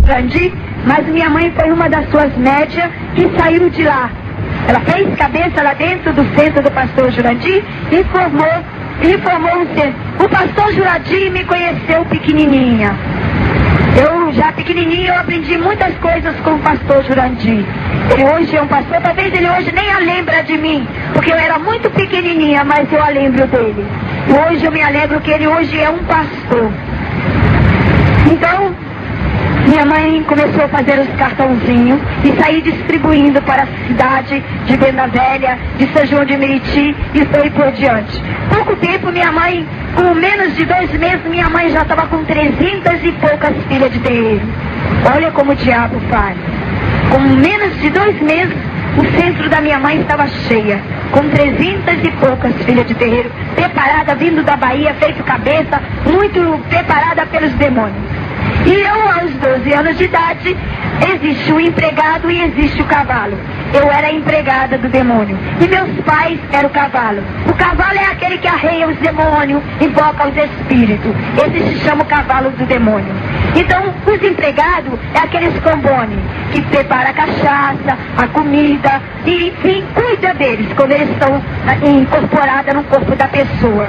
Jurandir, mas minha mãe foi uma das suas médias que saiu de lá. Ela fez cabeça lá dentro do centro do pastor Jurandir e formou um centro. O pastor Jurandir me conheceu pequenininha. Eu já pequenininha, eu aprendi muitas coisas com o pastor Jurandir. Ele hoje é um pastor, talvez ele hoje nem a lembra de mim, porque eu era muito pequenininha, mas eu a lembro dele. E hoje eu me alegro que ele hoje é um pastor. Então, minha mãe começou a fazer os cartãozinhos e sair distribuindo para a cidade de Venda Velha, de São João de Meriti e foi por diante. Pouco tempo, minha mãe, com menos de 2 meses, minha mãe já estava com 300 e poucas filhas de terreiro. Olha como o diabo faz. Com menos de 2 meses, o centro da minha mãe estava cheia, com 300 e poucas filhas de terreiro, preparada, vindo da Bahia, feito cabeça, muito preparada pelos demônios. E eu, aos 12 anos de idade, existe o empregado e existe o cavalo. Eu era empregada do demônio. E meus pais eram o cavalo. O cavalo é aquele que arreia os demônios, invoca os espíritos. Esse se chama o cavalo do demônio. Então, os empregados é aqueles combones que prepara a cachaça, a comida, e enfim, cuida deles quando eles estão incorporados no corpo da pessoa.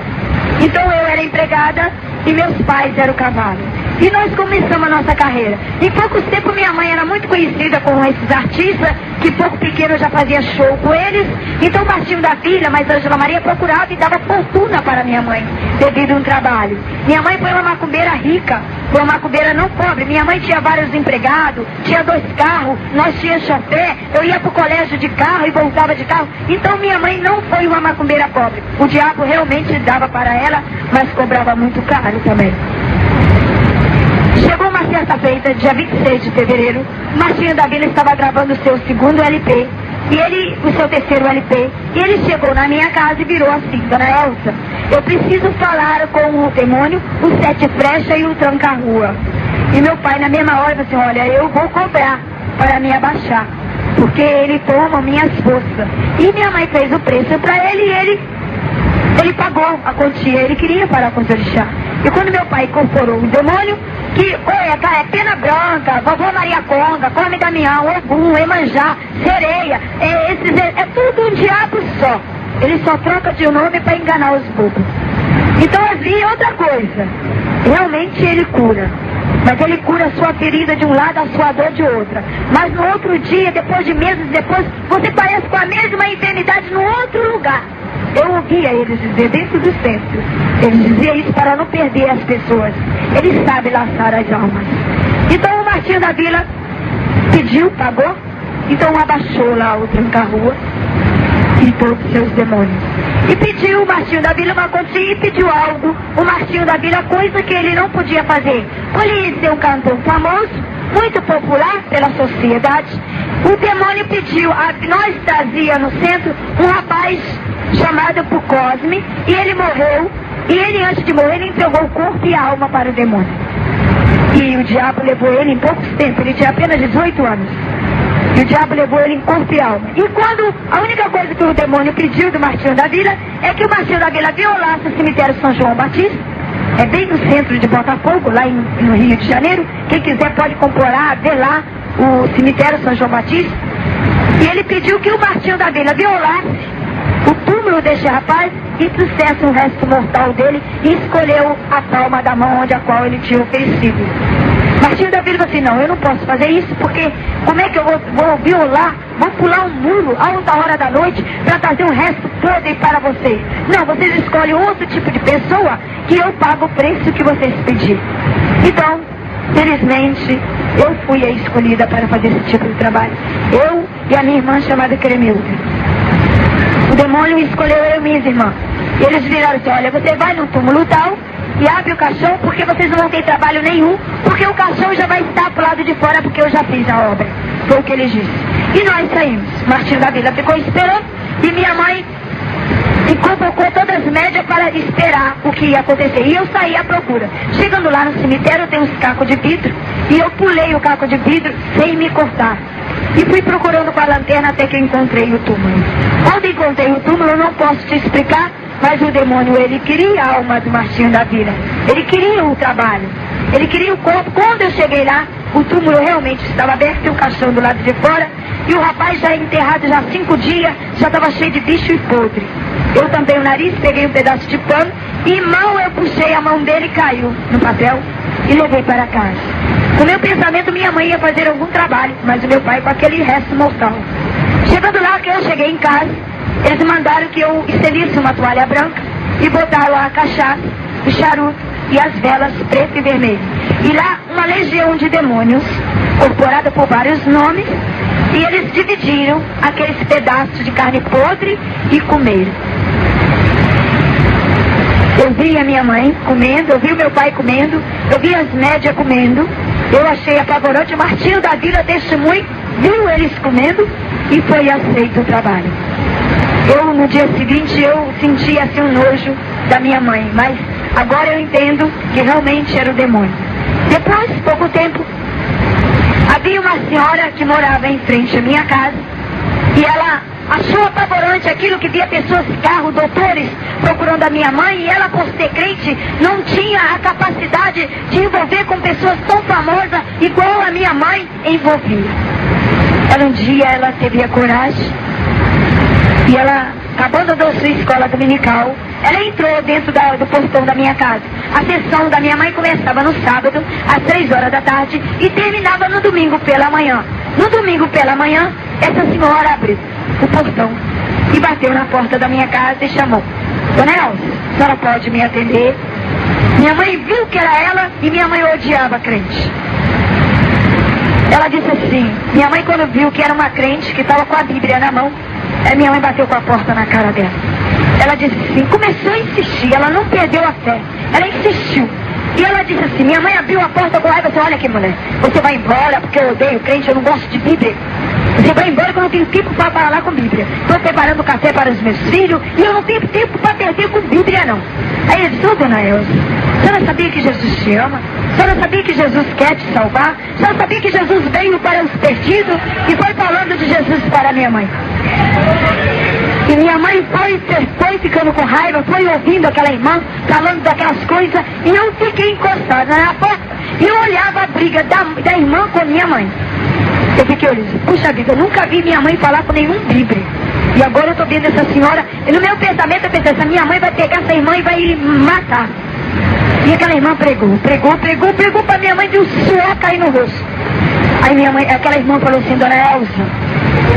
Então eu era empregada e meus pais eram o cavalo. E nós começamos a nossa carreira. Em pouco tempo minha mãe era muito conhecida com esses artistas, que pouco pequeno eu já fazia show com eles. Então o Martinho da Vila, mas Ângela Maria procurava e dava fortuna para minha mãe, devido a um trabalho. Minha mãe foi uma macumbeira rica, foi uma macumbeira não pobre. Minha mãe tinha vários empregados, tinha 2 carros, nós tínhamos chofé, eu ia para o colégio de carro e voltava de carro. Então minha mãe não foi uma macumbeira pobre. O diabo realmente dava para ela, mas cobrava muito caro também. Chegou uma certa feita, dia 26 de fevereiro, Martinho da Vila estava gravando o seu 2º LP, o seu 3º LP, e ele chegou na minha casa e virou assim: Dona Elsa, eu preciso falar com o demônio, o 7 Frecha e o Tranca-Rua. E meu pai na mesma hora falou assim: olha, eu vou cobrar para me abaixar, porque ele toma minhas forças. E minha mãe fez o preço para ele e ele pagou a quantia, ele queria parar com os orixás. E quando meu pai incorporou o demônio, que, olha, cara, é pena branca, vovó Maria Conga, come Damião, Ogum, Emanjá, sereia, é tudo um diabo só. Ele só troca de nome para enganar os bobos. Então havia outra coisa. Realmente ele cura. Mas ele cura a sua ferida de um lado, a sua dor de outra. Mas no outro dia, depois de meses depois, você parece com a mesma enfermidade no outro lugar. Eu ouvia eles dizer dentro do centro. Eles diziam isso para não perder as pessoas. Ele sabe laçar as almas. Então o Martinho da Vila pediu, pagou. Então abaixou lá o Tranca-Rua e todos os seus demônios. E pediu o Martinho da Vila uma quantia e pediu algo. O Martinho da Vila, coisa que ele não podia fazer. Por ele ser um cantor famoso, muito popular pela sociedade, o demônio pediu, nós trazia no centro um rapaz chamado por Cosme, e ele morreu, e ele antes de morrer, ele entregou o corpo e a alma para o demônio. E o diabo levou ele em poucos tempos, ele tinha apenas 18 anos. E o diabo levou ele em corpo e alma. E quando a única coisa que o demônio pediu do Martinho da Vila é que o Martinho da Vila violasse o cemitério São João Batista, é bem no centro de Botafogo, lá no Rio de Janeiro. Quem quiser pode comprar, ver lá o cemitério São João Batista. E ele pediu que o Martinho da Vila violasse o túmulo deste rapaz e trouxesse o resto mortal dele e escolheu a palma da mão onde a qual ele tinha oferecido. Martinho da Vila falou assim: não, eu não posso fazer isso, porque como é que eu vou violar, vou pular um muro a alta hora da noite para trazer o resto podre para vocês? Não, vocês escolhem outro tipo de pessoa que eu pago o preço que vocês pedirem. Então, felizmente, eu fui a escolhida para fazer esse tipo de trabalho. Eu e a minha irmã chamada Cremilda. O demônio escolheu eu e minhas irmãs. E eles viraram assim: olha, você vai no túmulo tal e abre o caixão, porque vocês não vão ter trabalho nenhum, porque o caixão já vai estar pro lado de fora, porque eu já fiz a obra. Foi o que eles disseram. E nós saímos. Martinho da Vila ficou esperando e minha mãe convocou todas as médias para esperar o que ia acontecer. E eu saí à procura. Chegando lá no cemitério, tem uns cacos de vidro, e eu pulei o caco de vidro sem me cortar. E fui procurando com a lanterna até que eu encontrei o túmulo. Quando encontrei o túmulo, eu não posso te explicar, mas o demônio, ele queria a alma do Martinho da Vila. Ele queria o trabalho. Ele queria o corpo. Quando eu cheguei lá, o túmulo realmente estava aberto e o caixão do lado de fora, e o rapaz já enterrado já há 5 dias, já estava cheio de bicho e podre. Eu tampei o nariz, peguei um pedaço de pano, e mal eu puxei a mão dele, caiu no papel, e levei para casa. No meu pensamento, minha mãe ia fazer algum trabalho, mas o meu pai com aquele resto mortal. Chegando lá, que eu cheguei em casa, eles mandaram que eu estendesse uma toalha branca, e botaram a cachaça, o charuto e as velas preto e vermelho. E lá, uma legião de demônios, corporada por vários nomes, e eles dividiram aqueles pedaços de carne podre e comeram. Eu vi a minha mãe comendo, eu vi o meu pai comendo, eu vi as médias comendo, eu achei apavorante. O Martinho da Vila testemunho, viu eles comendo e foi aceito o trabalho. Eu, no dia seguinte, eu senti assim um nojo da minha mãe, mas agora eu entendo que realmente era o demônio. Depois, pouco tempo, havia uma senhora que morava em frente à minha casa, e ela achou apavorante aquilo que via pessoas, carros, doutores, procurando a minha mãe, e ela, por ser crente, não tinha a capacidade de envolver com pessoas tão famosas, igual a minha mãe envolvia. Um dia ela teve a coragem, e ela, acabando da sua escola dominical, ela entrou dentro do portão da minha casa. A sessão da minha mãe começava no sábado, às 3 horas da tarde, e terminava no domingo pela manhã. No domingo pela manhã, essa senhora abriu o portão e bateu na porta da minha casa e chamou: Dona Elza, a senhora pode me atender? Minha mãe viu que era ela, e minha mãe odiava crente. Ela disse assim, minha mãe, quando viu que era uma crente que estava com a Bíblia na mão, minha mãe bateu com a porta na cara dela. Ela disse assim, começou a insistir, ela não perdeu a fé, ela insistiu. E ela disse assim, minha mãe abriu a porta com raiva e disse, olha aqui, mulher, você vai embora porque eu odeio crente, eu não gosto de Bíblia. Você vai embora que eu não tenho tempo para falar com Bíblia. Estou preparando café para os meus filhos e eu não tenho tempo para perder com Bíblia, não. Aí ele disse, ô dona Elza, a senhora sabia que Jesus te ama? A senhora sabia que Jesus quer te salvar? A senhora sabia que Jesus veio para os perdidos? E foi falando de Jesus para minha mãe. E minha mãe foi ficando com raiva, foi ouvindo aquela irmã falando daquelas coisas, e eu fiquei encostada na porta e eu olhava a briga da irmã com minha mãe. Eu fiquei olhando, puxa vida, eu nunca vi minha mãe falar com nenhum bíblia. E agora eu estou vendo essa senhora, e no meu pensamento eu pensei, essa minha mãe vai pegar essa irmã e vai matar. E aquela irmã pregou para minha mãe, viu o suor cair no rosto. Aí aquela irmã falou assim, dona Elza,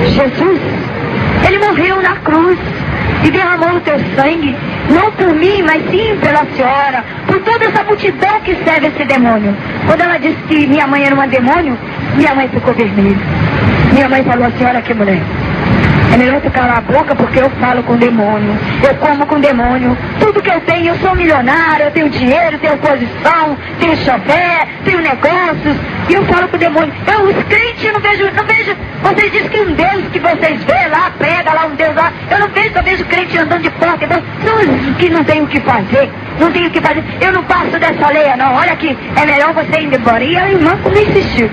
Jesus, ele morreu na cruz e derramou o teu sangue, não por mim, mas sim pela senhora, por toda essa multidão que serve esse demônio. Quando ela disse que minha mãe era um demônio, minha mãe ficou vermelha. Minha mãe falou assim, olha aqui, mulher, é melhor tu calar a boca porque eu falo com demônio, eu como com demônio, tudo que eu tenho, eu sou milionário, eu tenho dinheiro, tenho posição, tenho chofer, tenho negócios, e eu falo com demônio. Os crentes, eu não vejo, vocês dizem que um Deus que vocês vê lá, prega lá um Deus lá, eu não vejo, só vejo crente andando de porta, então, são os que não tem o que fazer, eu não passo dessa lei não, olha aqui, é melhor você ir embora. E a irmã como insistiu,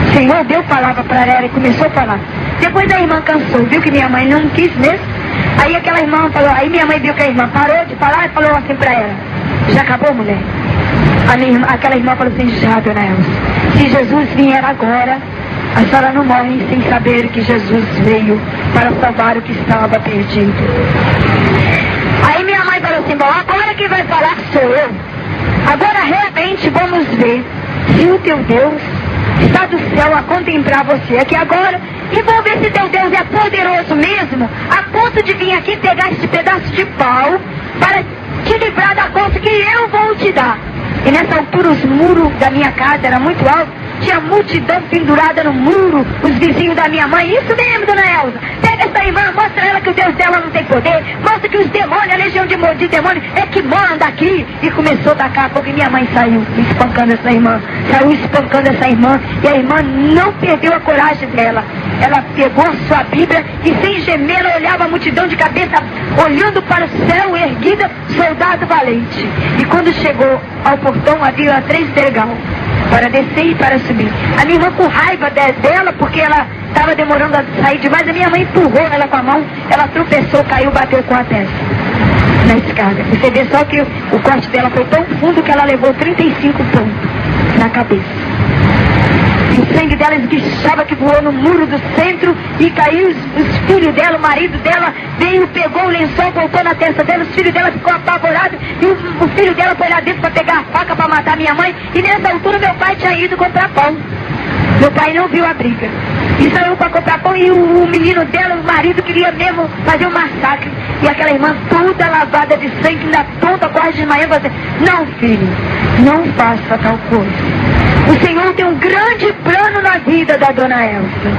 o Senhor deu palavra para ela e começou a falar. Depois a irmã cansou, viu que minha mãe não quis mesmo. Aí aquela irmã falou, aí minha mãe viu que a irmã parou de falar e falou assim pra ela, já acabou, mulher? Aquela irmã falou assim, já, dona Elza, se Jesus vier agora, a senhora não morre sem saber que Jesus veio para salvar o que estava perdido. Aí minha mãe falou assim, bom, agora quem vai falar sou eu. Agora realmente vamos ver se o teu Deus está do céu a contemplar você aqui agora, e vou ver se teu Deus é poderoso mesmo, a ponto de vir aqui pegar esse pedaço de pau para te livrar da coisa que eu vou te dar. E nessa altura os muros da minha casa eram muito altos, tinha multidão pendurada no muro, os vizinhos da minha mãe, isso mesmo, dona Elza, pega essa irmã, mostra ela que o Deus dela não tem poder, mostra que os demônios, a legião de demônios é que manda aqui. E começou a tacar fogo, e minha mãe saiu espancando essa irmã, e a irmã não perdeu a coragem dela. Ela pegou a sua Bíblia e sem gemer ela olhava a multidão de cabeça, olhando para o céu, erguida, soldado valente. E quando chegou ao portão havia 3 degraus para descer e para subir. A minha irmã com raiva dela, porque ela estava demorando a sair demais, a minha mãe empurrou ela com a mão, ela tropeçou, caiu, bateu com a testa na escada. Você vê só que o corte dela foi tão fundo que ela levou 35 pontos na cabeça. dela esguichava, que voou no muro do centro e caiu. Os filhos dela, o marido dela, veio, pegou o lençol, voltou na testa dela. Os filhos dela ficou apavorado e o filho dela foi lá dentro para pegar a faca para matar minha mãe. E nessa altura meu pai tinha ido comprar pão. Meu pai não viu a briga e saiu para comprar pão, e o menino dela, o marido, queria mesmo fazer um massacre. E aquela irmã toda lavada de sangue, na ponta, quase de manhã, você: não, filho, não faça tal coisa. O Senhor tem um grande plano na vida da dona Elsa.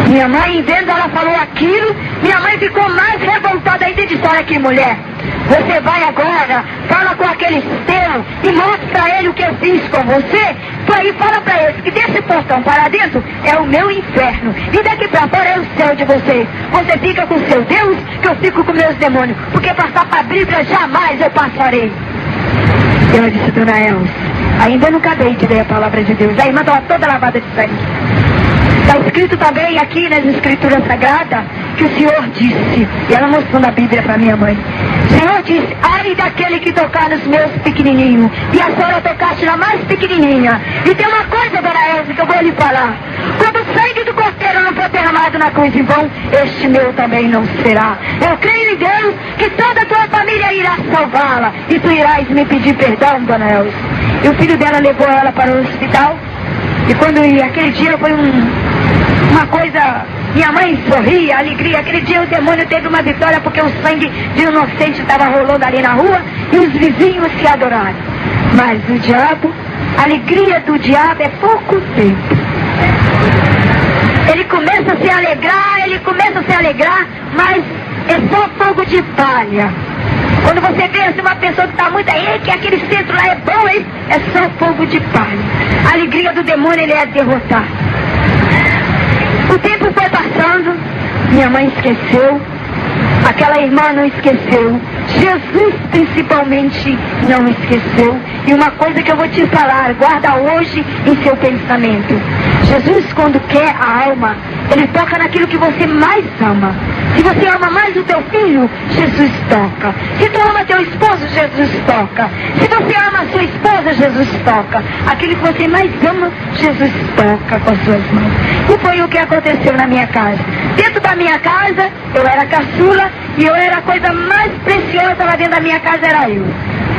Minha mãe, vendo ela falou aquilo, minha mãe ficou mais revoltada ainda e disse: olha aqui, mulher, você vai agora, fala com aquele seu e mostra pra ele o que eu fiz com você. E fala pra eles que desse portão para dentro é o meu inferno e daqui pra fora é o céu de vocês. Você fica com seu Deus, que eu fico com meus demônios, porque passar pra Bíblia jamais eu passarei. Eu disse: dona Elsa, ainda não acabei de ler a palavra de Deus. A irmã estava toda lavada de sangue. Está escrito também aqui nas Escrituras Sagradas que o Senhor disse, e ela mostrou na Bíblia para minha mãe, o Senhor disse: ai daquele que tocar nos meus pequenininhos, e a senhora tocaste na mais pequenininha. E tem uma coisa, dona Elsa, que eu vou lhe falar: quando o sangue do cordeiro não for derramado na cruz em vão, este meu também não será. Eu creio em Deus que toda a tua família irá salvá-la, e tu irás me pedir perdão, dona Elsa. E o filho dela levou ela para o hospital, e quando aquele dia foi uma coisa, minha mãe sorria, alegria. Aquele dia o demônio teve uma vitória, porque o sangue de inocente estava rolando ali na rua e os vizinhos se adoraram. Mas o diabo, a alegria do diabo é pouco tempo. Ele começa a se alegrar, mas é só fogo de palha. Quando você vê assim, uma pessoa que está muito aí, que aquele centro lá é bom, hein? É só fogo de palha. A alegria do demônio, ele é derrotar. O tempo foi passando, minha mãe esqueceu, aquela irmã não esqueceu, Jesus principalmente não esqueceu. E uma coisa que eu vou te falar, guarda hoje em seu pensamento: Jesus, quando quer a alma, ele toca naquilo que você mais ama. Se você ama mais o teu filho, Jesus toca. Se tu ama teu esposo, Jesus toca. Se você ama a sua esposa, Jesus toca. Aquilo que você mais ama, Jesus toca com as suas mãos. E foi o que aconteceu na minha casa. Dentro da minha casa, eu era caçula, e eu era a coisa mais preciosa lá dentro da minha casa, era eu.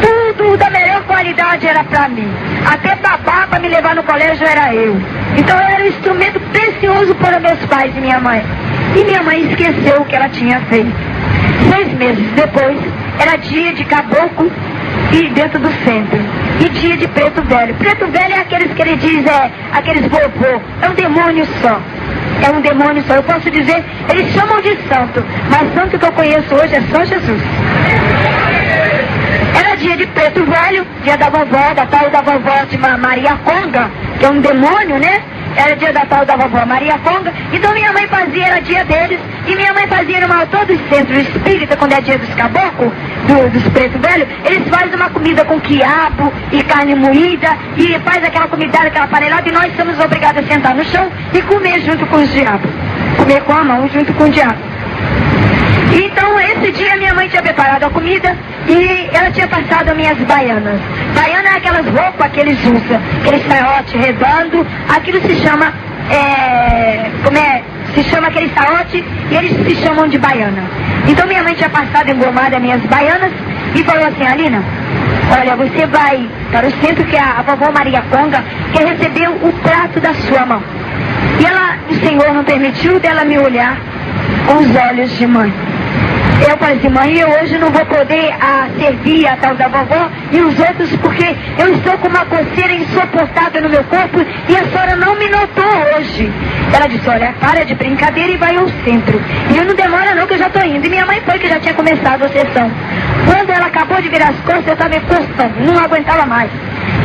Tudo da melhor qualidade era pra mim. Até babá para me levar no colégio era eu. Então eu era um instrumento precioso para meus pais e minha mãe. E minha mãe esqueceu o que ela tinha feito. 6 meses depois, era dia de caboclo e dentro do centro. E dia de preto velho. Preto velho é aqueles que ele diz, aqueles vovô. É um demônio só. É um demônio só. Eu posso dizer, eles chamam de santo, mas santo que eu conheço hoje é só Jesus. Era dia de preto velho, dia da vovó, da tal da vovó de Maria Conga, que é um demônio, né? Era dia da tal da vovó Maria Conga. Então minha mãe fazia, era dia deles, e minha mãe fazia numa todos os centros espíritas, quando é dia dos caboclos, dos pretos velhos, eles fazem uma comida com quiabo e carne moída, e faz aquela comida, aquela panelada, e nós somos obrigados a sentar no chão e comer junto com os diabos. Comer com a mão junto com o diabo. Então, esse dia minha mãe tinha preparado a comida e ela tinha passado as minhas baianas. Baiana é aquelas roupas que eles usam, aquele saiote redondo, aquilo se chama, se chama aquele saiote e eles se chamam de baiana. Então minha mãe tinha passado engomada as minhas baianas e falou assim: Alina, olha, você vai para o centro que a vovó Maria Conga quer receber o prato da sua mão. E ela, o Senhor não permitiu dela me olhar com os olhos de mãe. Eu falei assim: mãe, eu hoje não vou poder servir a tal da vovó e os outros, porque eu estou com uma coceira insuportável no meu corpo e a senhora não me notou hoje. Ela disse: olha, para de brincadeira e vai ao centro. E eu não demora não, que eu já estou indo. E minha mãe foi, que já tinha começado a sessão. Quando ela acabou de virar as costas, eu estava me coçando, não aguentava mais.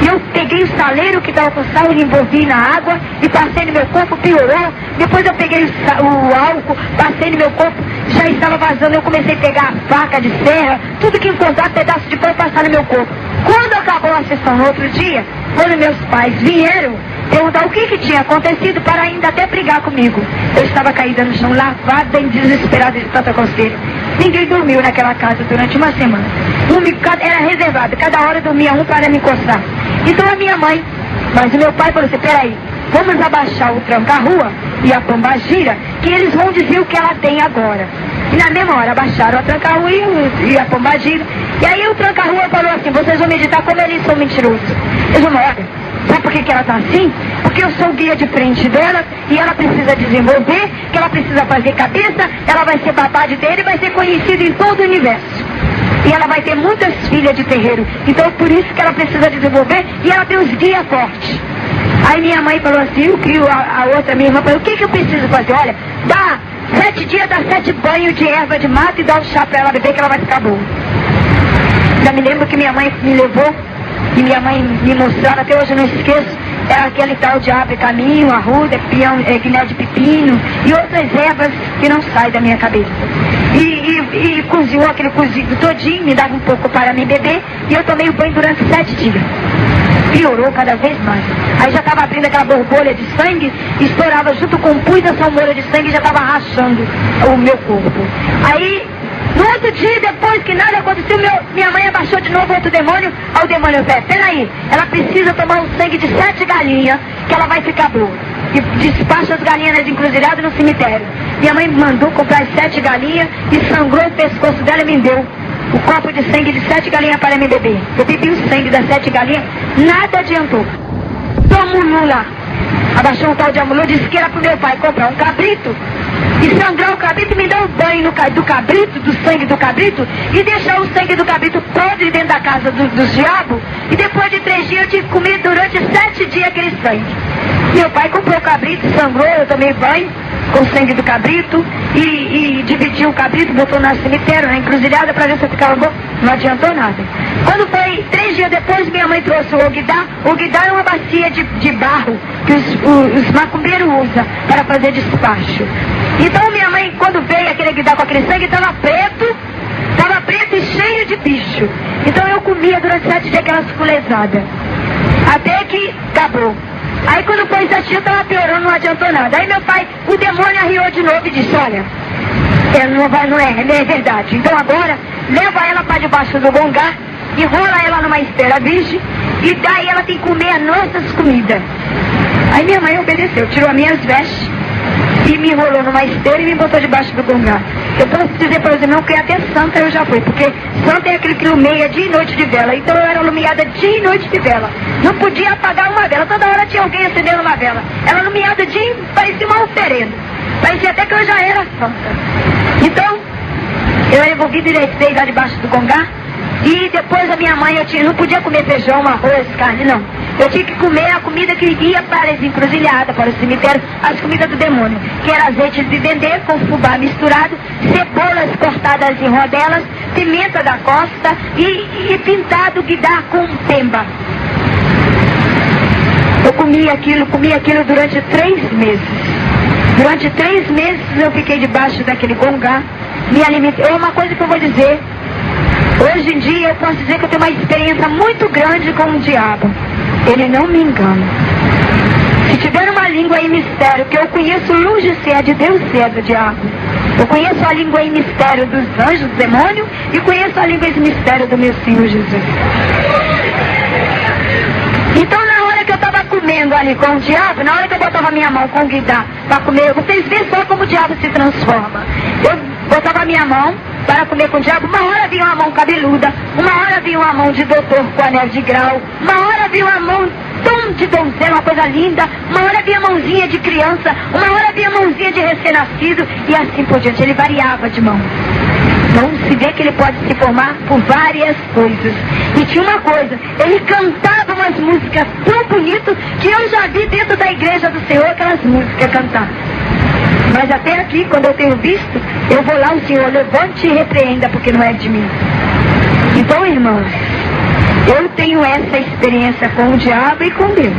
E eu peguei o saleiro que estava com sal e envolvi na água e passei no meu corpo, piorou. Depois eu peguei o álcool, passei no meu corpo, já estava vazando. Eu comecei a pegar a faca de serra, tudo que encontrar, pedaço de pão, passar no meu corpo. Quando acabou a sessão no outro dia, quando meus pais vieram perguntar o que tinha acontecido, para ainda até brigar comigo, eu estava caída no chão, lavada e desesperada de tanta coceira. Ninguém dormiu naquela casa durante uma semana. Era reservado, cada hora dormia um para me coçar. Então a minha mãe Mas o meu pai falou assim, peraí, vamos abaixar o tranca-rua e a pombagira, que eles vão dizer o que ela tem agora. E na mesma hora abaixaram a tranca-rua e a pombagira. E aí o tranca-rua falou assim, vocês vão meditar como eles são mentirosos. Eles vão, olha, sabe por que ela tá assim? Porque eu sou o guia de frente dela e ela precisa desenvolver, que ela precisa fazer cabeça, ela vai ser babá dele e vai ser conhecida em todo o universo. E ela vai ter muitas filhas de terreiro. Então por isso que ela precisa desenvolver e ela tem os guias fortes. Aí minha mãe falou assim, a outra minha irmã falou, o que eu preciso fazer? Olha, dá 7 dias, dá 7 banhos de erva de mato e dá um chá pra ela beber que ela vai ficar boa. Já me lembro que minha mãe me levou e minha mãe me mostrava, até hoje eu não esqueço, era aquele tal de abre caminho, arruda, guiné de pepino e outras ervas que não saem da minha cabeça. E cozinhou aquele cozido todinho, me dava um pouco para me beber e eu tomei o banho durante 7 dias. Piorou cada vez mais. Aí já estava abrindo aquela borbolha de sangue, estourava junto com o pus da salmoura de sangue e já estava rachando o meu corpo. Aí, no outro dia, depois que nada aconteceu, minha mãe abaixou de novo outro demônio. Aí o demônio, peraí, ela precisa tomar um sangue de 7 galinhas, que ela vai ficar boa. E despacha as galinhas nas encruzilhadas no cemitério. Minha mãe mandou comprar 7 galinhas e sangrou o pescoço dela e me deu o copo de sangue de 7 galinhas para me beber. Eu bebi o sangue das 7 galinhas, nada adiantou. Toma lá. Abaixou um tal de amulô, disse que era pro meu pai comprar um cabrito e sangrar o cabrito e me dar um banho do cabrito, do sangue do cabrito, e deixar o sangue do cabrito podre dentro da casa dos diabos. E depois de 3 dias eu tive que comer durante 7 dias aquele sangue. Meu pai comprou o cabrito, sangrou, eu tomei banho com o sangue do cabrito e dividiu o cabrito, botou no cemitério, na encruzilhada para ver se eu ficava bom. Não adiantou nada. Quando foi 3 dias depois, minha mãe trouxe o Ogdá. O Ogdá é uma bacia de barro que os macumbeiros usam para fazer despacho. Então minha mãe, quando veio aquele Ogdá com aquele sangue, estava preto e cheio de bicho. Então eu comia durante 7 dias aquela suculezada. Até que acabou. Aí quando foi 7 dias, estava piorando, não adiantou nada. Aí meu pai, o demônio arriou de novo e disse, olha, não é verdade. Então agora, leva ela para debaixo do gongá, enrola ela numa esteira virgem, e daí ela tem que comer as nossas comidas. Aí minha mãe obedeceu, tirou as minhas vestes, e me enrolou numa esteira e me botou debaixo do gongá. Eu posso dizer para os irmãos que até santa eu já fui, porque santa é aquele que lumeia dia e noite de vela. Então eu era lumiada dia e noite de vela. Não podia apagar uma vela, toda hora tinha alguém acendendo uma vela. Era lumiada dia, parecia uma oferenda. Parecia até que eu já era santa. Então, eu era envolvida direito lá debaixo do gongá. E depois a minha mãe, eu não podia comer feijão, arroz, carne, não. Eu tinha que comer a comida que ia para as encruzilhadas, para o cemitério, as comidas do demônio, que era azeite de dendê com fubá misturado, cebolas cortadas em rodelas, pimenta da costa e pintado guidar com pemba. Eu comia aquilo durante 3 meses. Durante 3 meses eu fiquei debaixo daquele gongá, me alimentei. É uma coisa que eu vou dizer. Hoje em dia eu posso dizer que eu tenho uma experiência muito grande com o diabo. Ele não me engana. Se tiver uma língua em mistério, que eu conheço longe se é de Deus, se é do diabo. Eu conheço a língua em mistério dos anjos, do demônio, e conheço a língua em mistério do meu Senhor Jesus. Então na hora que eu estava comendo ali com o diabo, na hora que eu botava minha mão com o guidá para comer, vocês veem só como o diabo se transforma. Eu botava minha mão para comer com o diabo, uma hora vinha uma mão cabeluda, uma hora vinha uma mão de doutor com anel de grau, uma hora vinha uma mão tom de donzela, uma coisa linda, uma hora vinha mãozinha de criança, uma hora vinha mãozinha de recém-nascido, e assim por diante, ele variava de mão. Então se vê que ele pode se formar por várias coisas. E tinha uma coisa, ele cantava umas músicas tão bonitas que eu já vi dentro da igreja do Senhor aquelas músicas cantar. Mas até aqui, quando eu tenho visto, eu vou lá, o Senhor levante e repreenda, porque não é de mim. Então, irmãos, eu tenho essa experiência com o diabo e com Deus.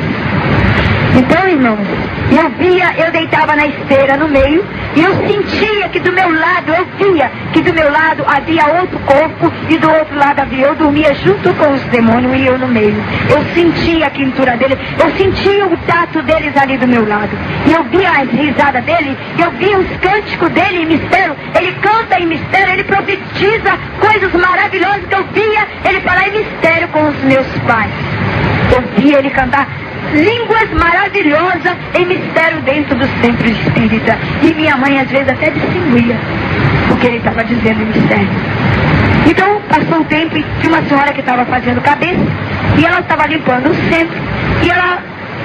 Então, irmãos, eu deitava na esteira no meio, e eu sentia que do meu lado, eu via que do meu lado havia outro corpo, e do outro lado havia, eu dormia junto com os demônios e eu no meio. Eu sentia a quintura deles, eu sentia o tato deles ali do meu lado. E eu via as risadas dele, eu via os cânticos dele em mistério. Ele canta em mistério, ele profetiza coisas maravilhosas que eu via ele falar em mistério com os meus pais. Eu via ele cantar línguas maravilhosas em mistério dentro do centro espírita. E minha mãe às vezes até distinguia o que ele estava dizendo em mistério. Então passou o tempo e tinha uma senhora que estava fazendo cabeça e ela estava limpando o centro e ela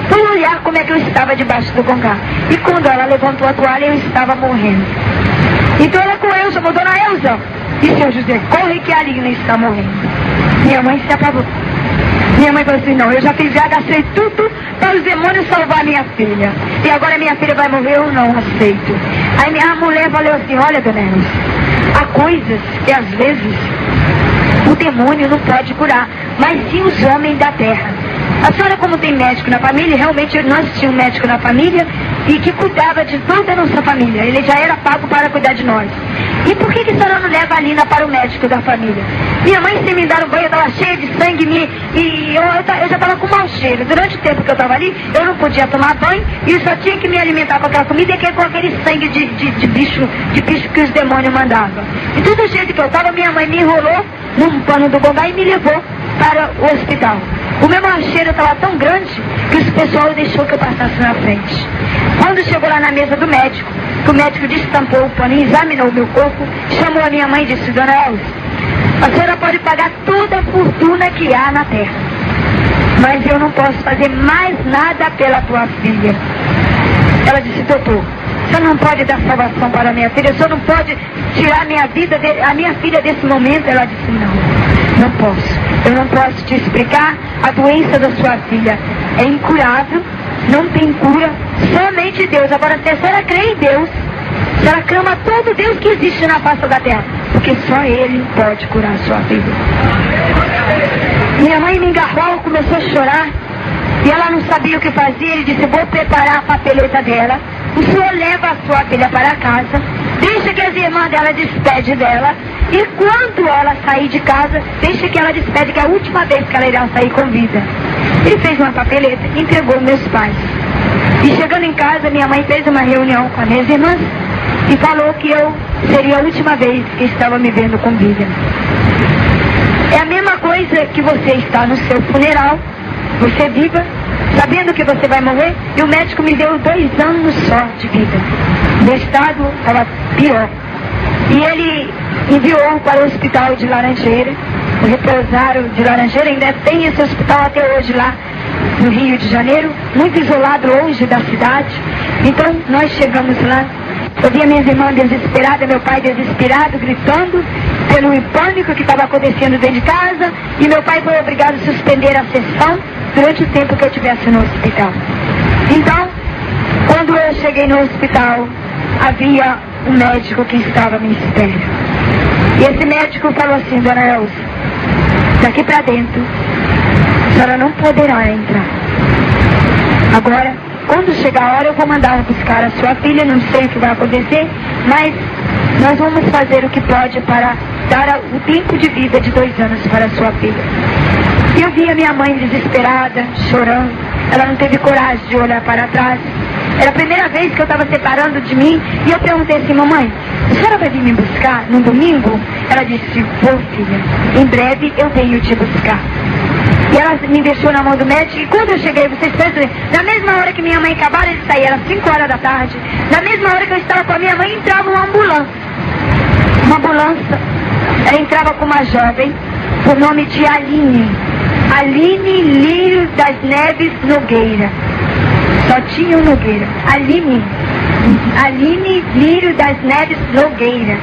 foi olhar como é que eu estava debaixo do congá. E quando ela levantou a toalha, eu estava morrendo. Então ela correu, chamou Dona Elza. E seu José, corre que a Lina está morrendo. Minha mãe se apagou. Minha mãe falou assim, não, eu já fiz, já gastei tudo para os demônios salvar minha filha. E agora minha filha vai morrer, eu não aceito. Aí minha mulher falou assim, olha, Dona Elza, há coisas que às vezes o demônio não pode curar, mas sim os homens da terra. A senhora, como tem médico na família, realmente nós tínhamos um médico na família e que cuidava de toda a nossa família. Ele já era pago para cuidar de nós. E por que a senhora não leva a Lina para o médico da família? Minha mãe, sem me dar um banho, estava cheia de sangue e eu já estava com mau cheiro. Durante o tempo que eu estava ali, eu não podia tomar banho e só tinha que me alimentar com aquela comida e com aquele sangue de bicho que os demônios mandavam. E do jeito que eu estava, minha mãe me enrolou num pano do bongá e me levou para o hospital. O meu mau cheiro estava tão grande que o pessoal deixou que eu passasse na frente. Quando chegou lá na mesa do médico, que o médico destampou o pano e examinou o meu corpo, chamou a minha mãe e disse, Dona Elza, a senhora pode pagar toda a fortuna que há na terra, mas eu não posso fazer mais nada pela tua filha. Ela disse, doutor, o senhor não pode dar salvação para a minha filha, o senhor não pode tirar a minha filha desse momento. Ela disse, não posso. Eu não posso te explicar. A doença da sua filha é incurável, não tem cura, somente Deus. Agora, se a senhora crê em Deus, a senhora clama todo Deus que existe na face da terra, porque só Ele pode curar a sua filha. Minha mãe me engarrou, começou a chorar, e ela não sabia o que fazer. Ele disse, vou preparar a papeleta dela, o senhor leva a sua filha para casa, deixa que as irmãs dela despedem dela, e quando ela sair de casa, deixa que ela despede, que é a última vez que ela irá sair com vida. Ele fez uma papeleta e entregou meus pais. E chegando em casa, minha mãe fez uma reunião com as minhas irmãs e falou que eu seria a última vez que estava me vendo com vida. É a mesma coisa que você está no seu funeral, você viva, sabendo que você vai morrer, e o médico me deu 2 anos só de vida. Meu estado estava pior. E ele enviou para o hospital de Laranjeira, o repousário de Laranjeira, ainda tem esse hospital até hoje lá no Rio de Janeiro, muito isolado, longe da cidade. Então nós chegamos lá, eu vi a minha irmã desesperada, meu pai desesperado, gritando pelo pânico que estava acontecendo dentro de casa, e meu pai foi obrigado a suspender a sessão durante o tempo que eu estivesse no hospital. Então, quando eu cheguei no hospital, havia um médico que estava me esperando. E esse médico falou assim, Dona Elza, daqui para dentro, a senhora não poderá entrar. Agora, quando chegar a hora, eu vou mandar buscar a sua filha, não sei o que vai acontecer, mas nós vamos fazer o que pode para dar o tempo de vida de 2 anos para a sua filha. E eu vi a minha mãe desesperada, chorando, ela não teve coragem de olhar para trás. Era a primeira vez que eu estava separando de mim, e eu perguntei assim, mamãe, a senhora vai vir me buscar no domingo? Ela disse, vou, filha, em breve eu venho te buscar. E ela me deixou na mão do médico, e quando eu cheguei, vocês pensam, na mesma hora que minha mãe acabara de sair, era 5 horas da tarde, na mesma hora que eu estava com a minha mãe, entrava uma ambulância. Uma ambulância, ela entrava com uma jovem, por nome de Aline Lírio das Neves Nogueira. Só tinha o Nogueira. Aline Lírio das Neves Nogueira.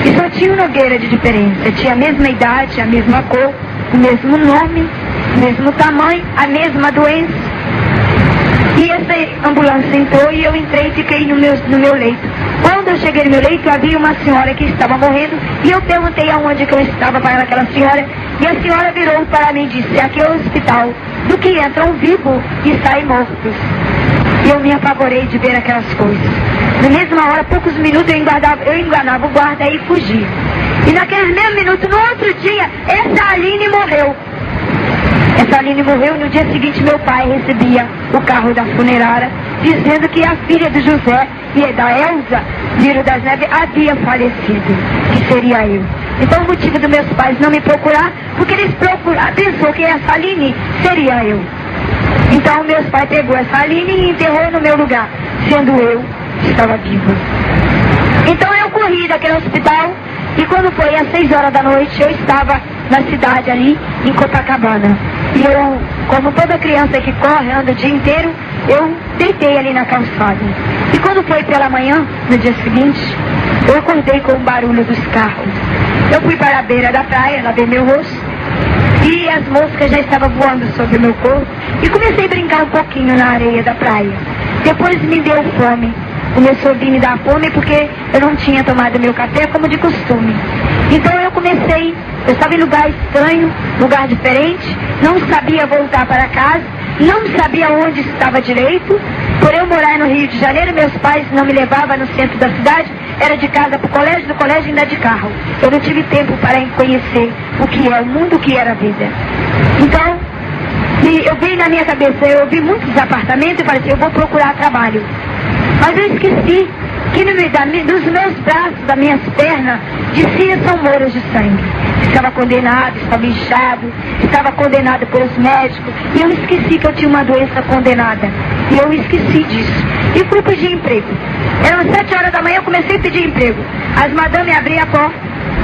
E só tinha o Nogueira de diferença. Tinha a mesma idade, a mesma cor, o mesmo nome, o mesmo tamanho, a mesma doença. E essa ambulância entrou e eu entrei e fiquei no meu leito. Quando eu cheguei no meu leito, havia uma senhora que estava morrendo e eu perguntei aonde que eu estava para aquela senhora. E a senhora virou para mim e disse, aqui é o hospital do que entram vivos e saem mortos. E eu me apavorei de ver aquelas coisas. Na mesma hora, poucos minutos, eu enganava o guarda e fugia. E naquele mesmo minuto, no outro dia, essa Aline morreu. Essa Aline morreu, no dia seguinte meu pai recebia o carro da funerária, dizendo que a filha do José e da Elza, Lírio das Neves, havia falecido, que seria eu. Então o motivo dos meus pais não me procurar, porque eles pensou que essa Aline seria eu. Então meus pais pegou essa Aline e enterrou no meu lugar, sendo eu que estava viva. Então eu corri daquele hospital e quando foi às 6 horas da noite eu estava na cidade ali, em Copacabana. E eu, como toda criança que corre, anda o dia inteiro, eu deitei ali na calçada. E quando foi pela manhã, no dia seguinte, eu acordei com o barulho dos carros. Eu fui para a beira da praia, lavei meu rosto, e as moscas já estavam voando sobre o meu corpo, e comecei a brincar um pouquinho na areia da praia. Depois me deu fome. Começou a vir me dar fome porque eu não tinha tomado meu café como de costume. Então eu estava em lugar estranho, lugar diferente, não sabia voltar para casa, não sabia onde estava direito. Por eu morar no Rio de Janeiro, meus pais não me levavam no centro da cidade, era de casa para o colégio, do colégio ainda de carro. Eu não tive tempo para conhecer o que é o mundo, o que era a vida. Então, eu vi na minha cabeça, eu vi muitos apartamentos e falei assim, eu vou procurar trabalho. Mas eu esqueci que dos meus braços, das minhas pernas, descia são moras de sangue. Estava condenado, estava inchado, estava condenado pelos médicos. E eu esqueci que eu tinha uma doença condenada. E eu esqueci disso. E fui pedir emprego. Eram 7 horas da manhã, eu comecei a pedir emprego. As madames abriam a porta,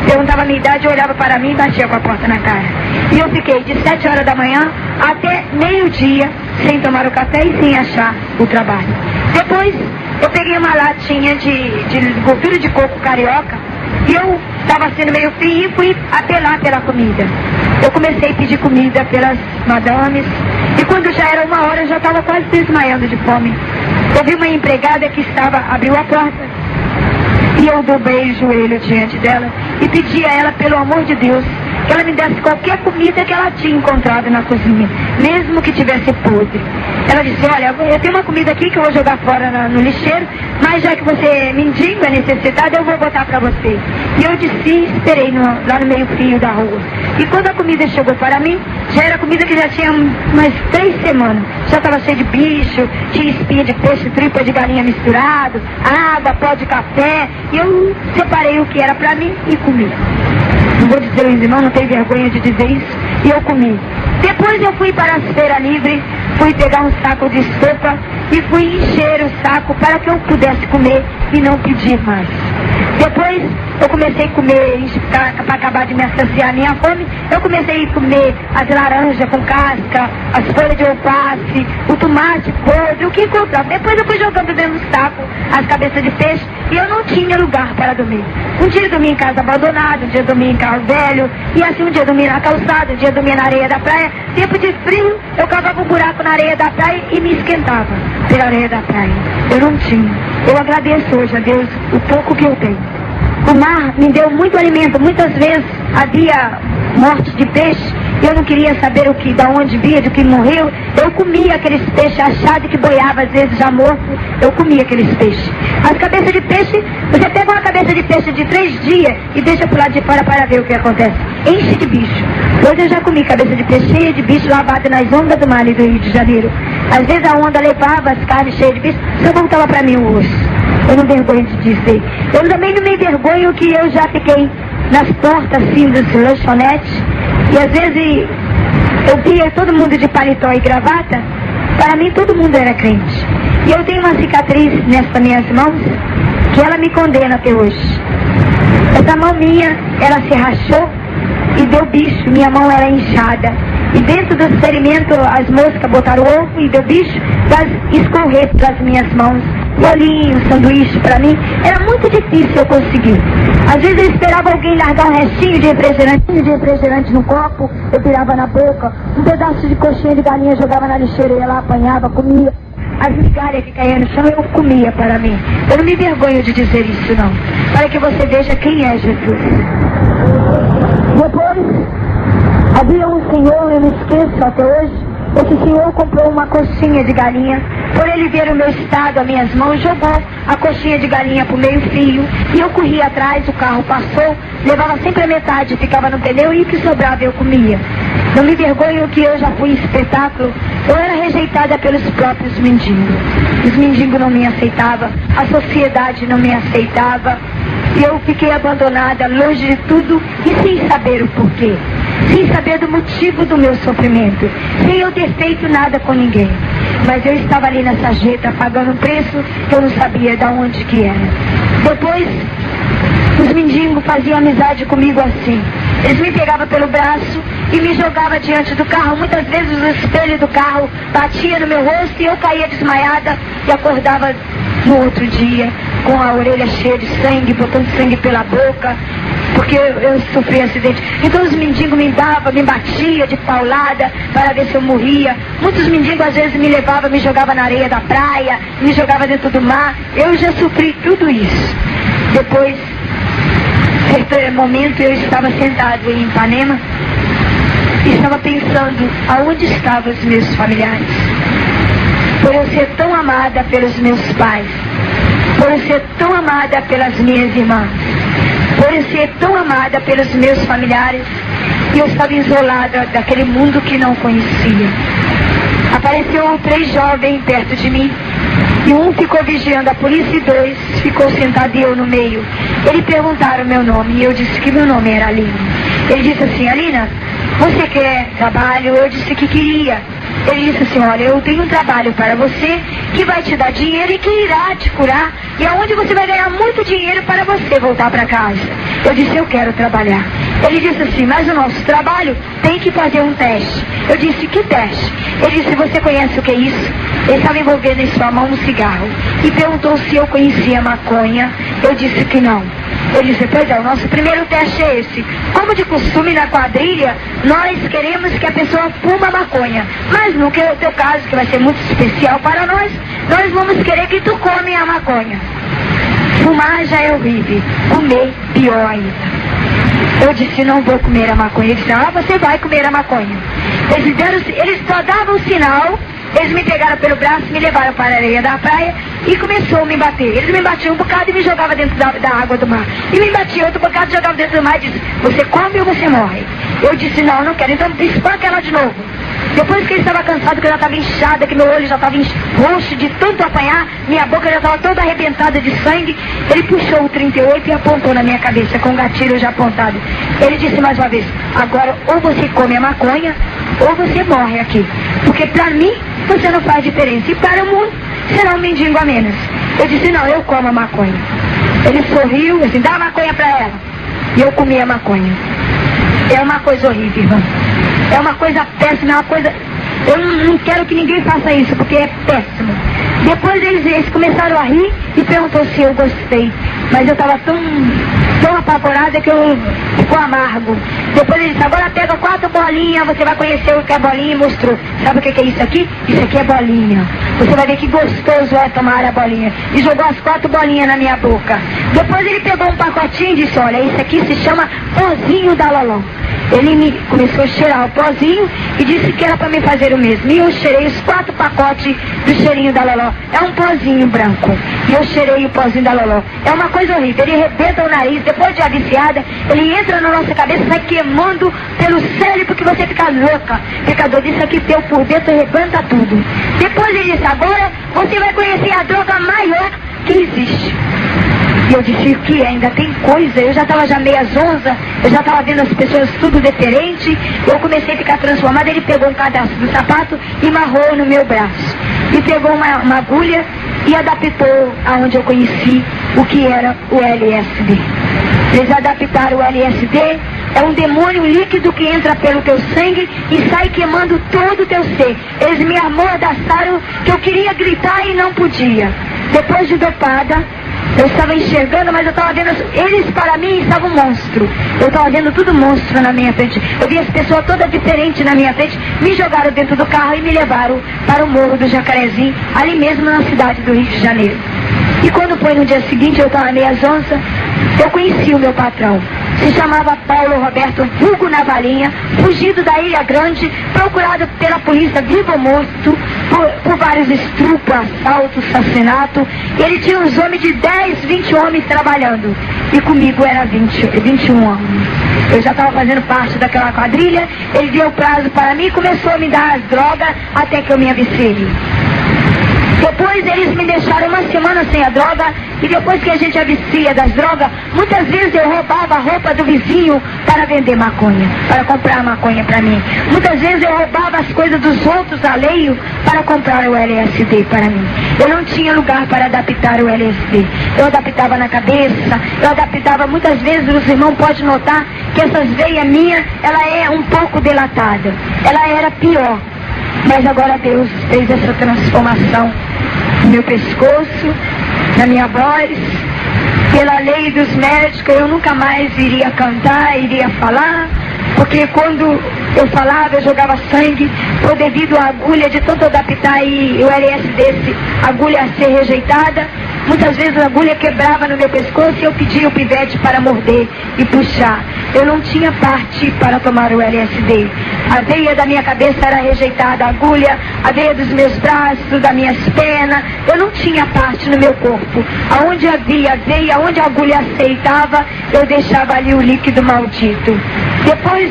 perguntavam a minha idade, olhava para mim e batia com a porta na cara. E eu fiquei de 7 horas da manhã até meio-dia, sem tomar o café e sem achar o trabalho. Depois, eu peguei uma latinha de gordura de coco carioca e eu estava sendo meio frio e fui apelar pela comida. Eu comecei a pedir comida pelas madames e quando já era 1 hora eu já estava quase desmaiando de fome. Eu vi uma empregada que abriu a porta e eu dobrei o joelho diante dela e pedi a ela, pelo amor de Deus, que ela me desse qualquer comida que ela tinha encontrado na cozinha, mesmo que tivesse podre. Ela disse, olha, eu tenho uma comida aqui que eu vou jogar fora no lixeiro, mas já que você é mendigo, é necessitado, eu vou botar para você. E eu disse e esperei lá no meio frio da rua. E quando a comida chegou para mim, já era comida que já tinha umas 3 semanas. Já estava cheia de bicho, tinha espinha de peixe, tripa de galinha misturado, água, pó de café. E eu separei o que era para mim e comi. Não vou dizer aos irmãos, não tenho vergonha de dizer isso. E eu comi. Depois eu fui para a feira livre, fui pegar um saco de sopa e fui encher o saco para que eu pudesse comer e não pedir mais. Depois eu comecei a comer, para acabar de me saciar a minha fome, eu comecei a comer as laranjas com casca, as folhas de alface, o tomate podre, o que encontrava. Depois eu fui jogando dentro do saco as cabeças de peixe e eu não tinha lugar para dormir. Um dia eu dormi em casa abandonada, um dia eu dormi em carro velho, e assim um dia eu dormi na calçada, um dia eu dormi na areia da praia. Tempo de frio, eu cavava um buraco na areia da praia e me esquentava pela areia da praia. Eu não tinha. Eu agradeço hoje a Deus o pouco que eu tenho. O mar me deu muito alimento. Muitas vezes havia morte de peixe e eu não queria saber da onde via, do que morreu. Eu comia aqueles peixes achados que boiava, às vezes já morto. Eu comia aqueles peixes. As cabeças de peixe, você pega uma cabeça de peixe de 3 dias e deixa pro lado de fora para ver o que acontece. Enche de bicho. Hoje eu já comi cabeça de peixe cheia de bicho lavada nas ondas do mar ali do Rio de Janeiro. Às vezes a onda levava as carnes cheias de bicho, só voltava para mim o osso. Eu não me vergonho de dizer. Eu também não me vergonho que eu já fiquei nas portas assim dos lanchonetes e às vezes eu via todo mundo de paletó e gravata. Para mim todo mundo era crente. E eu tenho uma cicatriz nessas minhas mãos que ela me condena até hoje. Essa mão minha, ela se rachou e deu bicho, minha mão era inchada. E dentro do experimento as moscas botaram ovo e deu bicho, escorrer pelas minhas mãos. Bolinho, sanduíche para mim, era muito difícil eu conseguir. Às vezes eu esperava alguém largar um restinho de refrigerante no copo, eu tirava na boca, um pedaço de coxinha de galinha jogava na lixeira, eu ia lá, apanhava, comia. As migalhas que caíam no chão eu comia para mim. Eu não me vergonho de dizer isso não, para que você veja quem é Jesus. Depois, havia um senhor, eu não esqueço até hoje, esse senhor comprou uma coxinha de galinha. Por ele ver o meu estado, as minhas mãos, jogou a coxinha de galinha pro meio fio. E eu corri atrás, o carro passou, levava sempre a metade, ficava no pneu e o que sobrava eu comia. Não me vergonho que eu já fui em espetáculo. Eu era rejeitada pelos próprios mendigos. Os mendigos não me aceitavam, a sociedade não me aceitava. E eu fiquei abandonada, longe de tudo e sem saber o porquê. Sem saber do motivo do meu sofrimento. Sem eu ter feito nada com ninguém. Mas eu estava ali na sarjeta pagando um preço que eu não sabia de onde que era. Depois, os mendigos faziam amizade comigo assim. Eles me pegavam pelo braço e me jogavam diante do carro. Muitas vezes o espelho do carro batia no meu rosto e eu caía desmaiada e acordava no outro dia com a orelha cheia de sangue, botando sangue pela boca, porque eu sofri acidente. Então os mendigos me davam, me batiam de paulada para ver se eu morria. Muitos mendigos às vezes me levavam, me jogavam na areia da praia, me jogavam dentro do mar. Eu já sofri tudo isso. Depois, certo momento, eu estava sentado em Ipanema e estava pensando aonde estavam os meus familiares. Por eu ser tão amada pelos meus pais, por eu ser tão amada pelas minhas irmãs, por eu ser tão amada pelos meus familiares, e eu estava isolada daquele mundo que não conhecia. Apareceu 3 jovens perto de mim, e um ficou vigiando a polícia e 2 ficou sentado e eu no meio. Eles perguntaram meu nome e eu disse que meu nome era Alina. Ele disse assim: Alina, você quer trabalho? Eu disse que queria. Ele disse assim: olha, eu tenho um trabalho para você que vai te dar dinheiro e que irá te curar, e aonde você vai ganhar muito dinheiro para você voltar para casa. Eu disse: eu quero trabalhar. Ele disse assim: mas o nosso trabalho tem que fazer um teste. Eu disse: que teste? Ele disse: você conhece o que é isso? Ele estava envolvendo em sua mão um cigarro e perguntou se eu conhecia maconha. Eu disse que não. Ele disse: pois é, o nosso primeiro teste é esse. Como de costume na quadrilha, nós queremos que a pessoa fuma maconha, mas no que é o teu caso, que vai ser muito especial para nós vamos querer que tu come a maconha. Fumar já é horrível, comer pior ainda. Eu disse: não vou comer a maconha. Ele disse: ah, você vai comer a maconha. Eles só davam sinal. Eles me pegaram pelo braço, me levaram para a areia da praia e começou a me bater. Eles me batiam um bocado e me jogavam dentro da água do mar. E me batiam outro bocado e jogavam dentro do mar e disse: você come ou você morre? Eu disse: não, não quero. Então espanca ela de novo. Depois que ele estava cansado, que eu já estava inchada, que meu olho já estava roxo de tanto apanhar, minha boca já estava toda arrebentada de sangue, ele puxou o 38 e apontou na minha cabeça com o gatilho já apontado. Ele disse mais uma vez: agora ou você come a maconha ou você morre aqui, porque para mim você não faz diferença, e para o mundo será um mendigo a menos. Eu disse: não, eu como a maconha. Ele sorriu, assim: dá a maconha para ela. E eu comi a maconha. É uma coisa horrível, irmão. É uma coisa péssima, é uma coisa... Eu não quero que ninguém faça isso, porque é péssimo. Depois eles começaram a rir e perguntou se eu gostei. Mas eu estava tão apavorada que eu ficou amargo. Depois ele disse: agora pega 4 bolinhas, você vai conhecer o que é bolinha, e mostrou. Sabe o que é isso aqui? Isso aqui é bolinha. Você vai ver que gostoso é tomar a bolinha. E jogou as 4 bolinhas na minha boca. Depois ele pegou um pacotinho e disse: olha, isso aqui se chama pozinho da Loló. Ele começou a cheirar o pozinho e disse que era para me fazer o mesmo. E eu cheirei os 4 pacotes do cheirinho da Loló. É um pozinho branco. E eu cheirei o pozinho da Loló. É uma coisa horrível. Ele arrebenta o nariz, depois de aviciada, ele entra na nossa cabeça, sai queimando pelo cérebro que você fica louca. Pecador, isso aqui teu por dentro arrebenta tudo. Depois ele disse: agora você vai conhecer a droga maior que existe. E eu disse: o que? Ainda tem coisa? Eu já estava já meia zonza, eu já estava vendo as pessoas tudo diferente. Eu comecei a ficar transformada. Ele pegou um cadastro do sapato e amarrou no meu braço. E pegou uma agulha e adaptou aonde eu conheci o que era o LSD. Eles adaptaram o LSD. É um demônio líquido que entra pelo teu sangue e sai queimando todo o teu ser. Eles me amordaçaram que eu queria gritar e não podia. Depois de dopada, eu estava enxergando, mas eu estava vendo... Eles, para mim, estavam um monstro. Eu estava vendo tudo monstro na minha frente. Eu vi as pessoas todas diferentes na minha frente. Me jogaram dentro do carro e me levaram para o Morro do Jacarezinho, ali mesmo na cidade do Rio de Janeiro. E quando foi no dia seguinte, eu estava meia zonza, eu conheci o meu patrão. Se chamava Paulo Roberto, vulgo Navalinha, fugido da Ilha Grande, procurado pela polícia vivo ou morto, por vários estrupos, assaltos, assassinato. E ele tinha uns homens de 10, 20 homens trabalhando. E comigo era 21 homens. Eu já estava fazendo parte daquela quadrilha. Ele deu prazo para mim e começou a me dar as drogas até que eu me aviciei. Depois eles me deixaram uma semanas sem a droga, e depois que a gente avicia das drogas, muitas vezes eu roubava a roupa do vizinho para vender maconha, para comprar maconha para mim. Muitas vezes eu roubava as coisas dos outros alheios para comprar o LSD para mim. Eu não tinha lugar para adaptar o LSD. Eu adaptava na cabeça, eu adaptava muitas vezes, os irmãos podem notar que essas veias minhas, ela é um pouco delatada. Ela era pior. Mas agora Deus fez essa transformação no meu pescoço, na minha voz. Pela lei dos médicos, eu nunca mais iria cantar, iria falar, porque quando eu falava, eu jogava sangue, foi devido à agulha de tanto adaptar e o LSD, a agulha ser rejeitada. Muitas vezes a agulha quebrava no meu pescoço e eu pedia o pivete para morder e puxar. Eu não tinha parte para tomar o LSD. A veia da minha cabeça era rejeitada, a agulha, a veia dos meus braços, das minhas pernas. Eu não tinha parte no meu corpo. Aonde havia veia, onde a agulha aceitava, eu deixava ali o líquido maldito. Depois,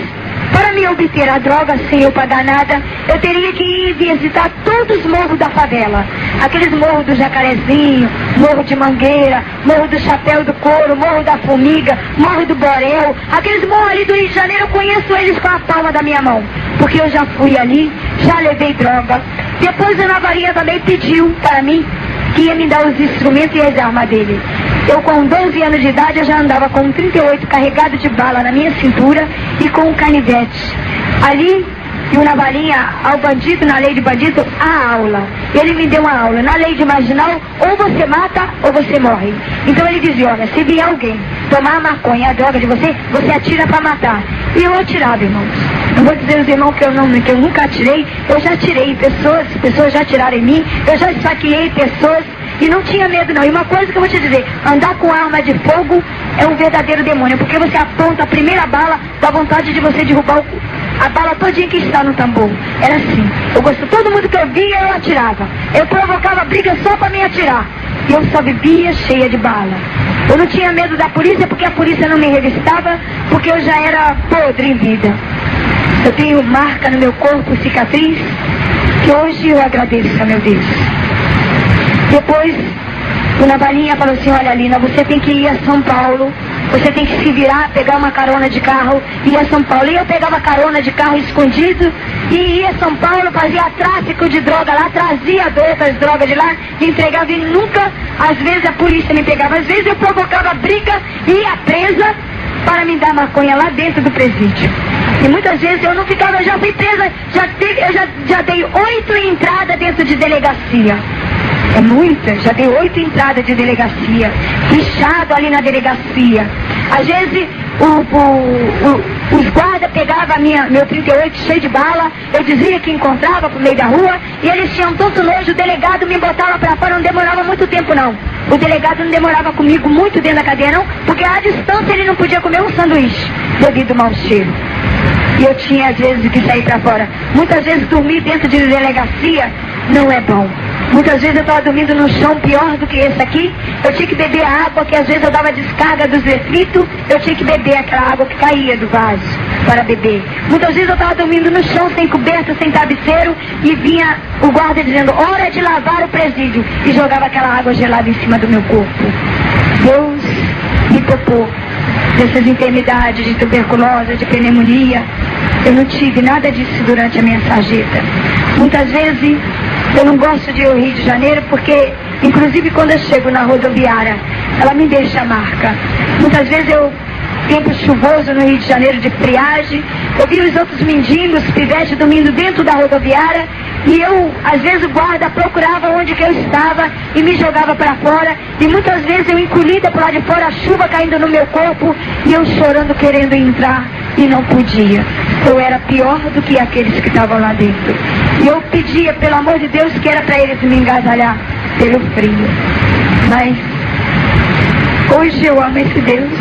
para me obter a droga sem eu pagar nada, eu teria que ir visitar todos os morros da favela. Aqueles morros do Jacarezinho, Morro de Mangueira, Morro do Chapéu do Couro, Morro da Formiga, Morro do Borel. Aqueles morros ali do Rio de Janeiro, eu conheço eles com a palma da minha mão. Porque eu já fui ali, já levei droga. Depois a Navarinha também pediu para mim que ia me dar os instrumentos e as armas dele. Eu com 12 anos de idade, eu já andava com 38 carregado de bala na minha cintura e com um canivete. Ali, e o Navarinha, ao bandido, na lei de bandido, a aula. Ele me deu uma aula. Na lei de marginal, ou você mata ou você morre. Então ele dizia, olha, se vier alguém tomar a maconha, a droga de você, você atira para matar. E eu atirava, irmãos. Não vou dizer aos irmãos que eu nunca atirei. Eu já atirei pessoas já atiraram em mim. Eu já esfaqueei pessoas. E não tinha medo não. E uma coisa que eu vou te dizer, andar com arma de fogo é um verdadeiro demônio, porque você aponta a primeira bala, dá vontade de você derrubar a bala todinha que está no tambor. Era assim. Eu gosto, todo mundo que eu via, eu atirava. Eu provocava briga só para me atirar. E eu só vivia cheia de bala. Eu não tinha medo da polícia, porque a polícia não me revistava, porque eu já era podre em vida. Eu tenho marca no meu corpo, cicatriz, que hoje eu agradeço a meu Deus. Depois, o Navarinha falou assim, olha Lina, você tem que ir a São Paulo, você tem que se virar, pegar uma carona de carro e ir a São Paulo. E eu pegava carona de carro escondido e ia a São Paulo, fazia tráfico de droga lá, trazia outras drogas de lá, entregava e nunca, às vezes a polícia me pegava, às vezes eu provocava briga e ia presa para me dar maconha lá dentro do presídio. E muitas vezes eu não ficava, eu já fui presa, já dei 8 entradas dentro de delegacia. É muita, já dei 8 entradas de delegacia, fichado ali na delegacia. Às vezes os guardas pegavam meu 38 cheio de bala, eu dizia que encontrava pro meio da rua, e eles tinham tanto nojo, o delegado me botava pra fora, não demorava muito tempo não. O delegado não demorava comigo muito dentro da cadeia não, porque à distância ele não podia comer um sanduíche, devido ao mau cheiro. E eu tinha às vezes que sair pra fora. Muitas vezes dormir dentro de delegacia não é bom. Muitas vezes eu estava dormindo no chão pior do que esse aqui. Eu tinha que beber a água, que às vezes eu dava descarga dos detritos. Eu tinha que beber aquela água que caía do vaso para beber. Muitas vezes eu estava dormindo no chão, sem coberta, sem travesseiro, e vinha o guarda dizendo, hora de lavar o presídio. E jogava aquela água gelada em cima do meu corpo. Deus me poupou dessas enfermidades de tuberculose, de pneumonia. Eu não tive nada disso durante a minha sarjeta. Muitas vezes eu não gosto de ir ao Rio de Janeiro porque, inclusive quando eu chego na rodoviária, ela me deixa a marca. Muitas vezes tempo chuvoso no Rio de Janeiro de friagem, eu vi os outros mendigos, pivetes dormindo dentro da rodoviária, e eu, às vezes o guarda procurava onde que eu estava e me jogava para fora, e muitas vezes eu encolhida por lá de fora, a chuva caindo no meu corpo, e eu chorando querendo entrar, e não podia. Eu era pior do que aqueles que estavam lá dentro. E eu pedia, pelo amor de Deus, que era para eles me agasalhar pelo frio. Mas hoje eu amo esse Deus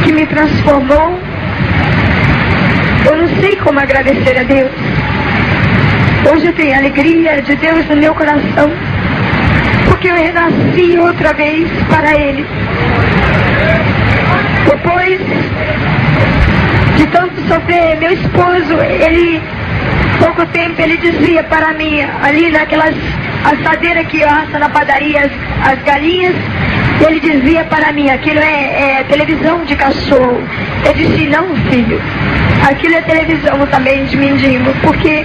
que me transformou. Eu não sei como agradecer a Deus. Hoje eu tenho a alegria de Deus no meu coração, porque eu renasci outra vez para Ele. Depois de tanto sofrer, meu esposo, pouco tempo, ele dizia para mim, ali naquelas assadeira que assa na padaria as galinhas. Ele dizia para mim, aquilo é televisão de cachorro. Eu disse, não, filho, aquilo é televisão também de mendigo, porque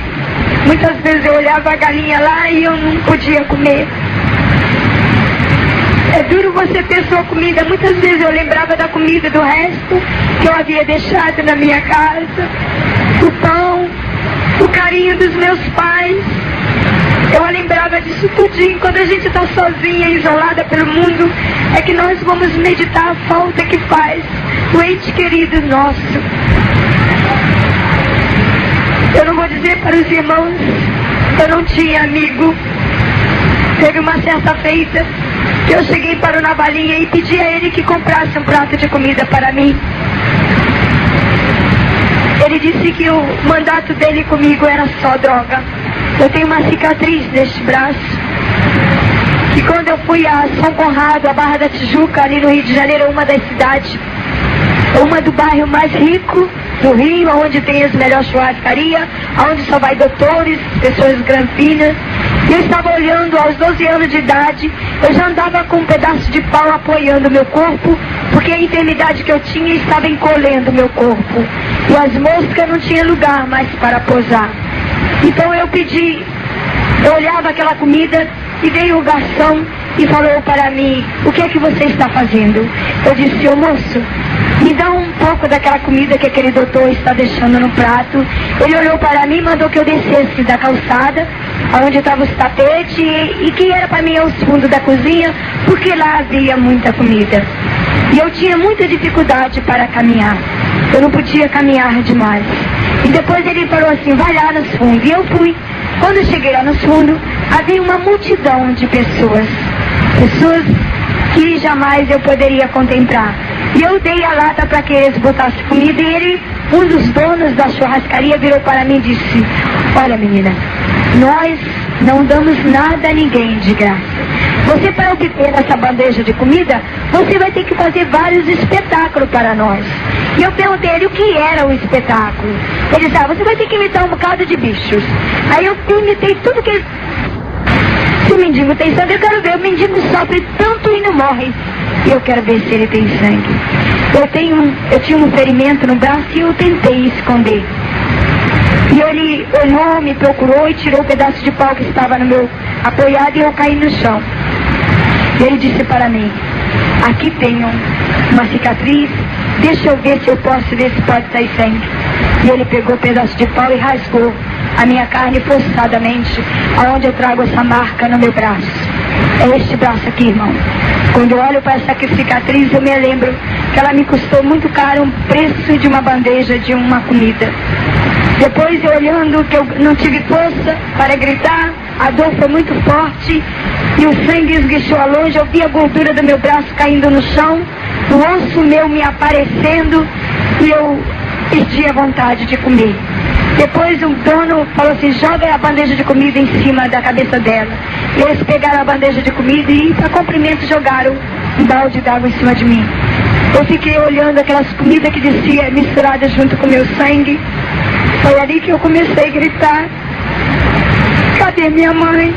muitas vezes eu olhava a galinha lá e eu não podia comer. É duro você ter sua comida. Muitas vezes eu lembrava da comida do resto que eu havia deixado na minha casa, o pão, o carinho dos meus pais. Eu lembrava disso tudinho. Quando a gente está sozinha, isolada pelo mundo, é que nós vamos meditar a falta que faz o ente querido nosso. Eu não vou dizer para os irmãos, eu não tinha amigo. Teve uma certa feita que eu cheguei para o Navalinha e pedi a ele que comprasse um prato de comida para mim. Ele disse que o mandato dele comigo era só droga. Eu tenho uma cicatriz neste braço, que quando eu fui a São Conrado, a Barra da Tijuca, ali no Rio de Janeiro, uma das cidades, uma do bairro mais rico do Rio, onde tem as melhores churrascarias, onde só vai doutores, pessoas grampinas. E eu estava olhando aos 12 anos de idade, eu já andava com um pedaço de pau apoiando o meu corpo, porque a enfermidade que eu tinha estava encolhendo o meu corpo. E as moscas não tinham lugar mais para pousar. Então eu pedi, eu olhava aquela comida e veio o garçom e falou para mim, o que é que você está fazendo? Eu disse, ô moço, me dá um pouco daquela comida que aquele doutor está deixando no prato. Ele olhou para mim e mandou que eu descesse da calçada, onde estavam os tapetes, e que era para mim aos fundos da cozinha, porque lá havia muita comida. E eu tinha muita dificuldade para caminhar. Eu não podia caminhar demais. E depois ele falou assim, vai lá nos fundos. E eu fui. Quando eu cheguei lá nos fundos, havia uma multidão de pessoas. Pessoas que jamais eu poderia contemplar. E eu dei a lata para que eles botassem comida e ele, um dos donos da churrascaria, virou para mim e disse, olha menina, nós não damos nada a ninguém de graça. Você, para obter essa bandeja de comida, você vai ter que fazer vários espetáculos para nós. E eu perguntei a ele o que era o espetáculo. Ele disse, você vai ter que imitar um bocado de bichos. Aí eu imitei tudo que ele... Se o mendigo tem sangue, eu quero ver. O mendigo sofre tanto e não morre. E eu quero ver se ele tem sangue. Eu tinha um ferimento no braço e eu tentei esconder. E ele olhou, me procurou e tirou o pedaço de pau que estava no meu apoiado e eu caí no chão. E ele disse para mim, aqui tenho uma cicatriz, deixa eu ver se eu posso ver se pode sair sangue. E ele pegou o pedaço de pau e rasgou a minha carne forçadamente, aonde eu trago essa marca no meu braço. É este braço aqui, irmão. Quando eu olho para essa cicatriz, eu me lembro que ela me custou muito caro um preço de uma bandeja de uma comida. Depois, eu olhando que eu não tive força para gritar, a dor foi muito forte e o sangue esguichou a longe. Eu vi a gordura do meu braço caindo no chão, o osso meu me aparecendo e eu perdi a vontade de comer. Depois o dono falou assim, joga a bandeja de comida em cima da cabeça dela. E eles pegaram a bandeja de comida e, para cumprimento, jogaram um balde d'água em cima de mim. Eu fiquei olhando aquelas comidas que descia misturadas junto com o meu sangue. Foi ali que eu comecei a gritar, cadê minha mãe?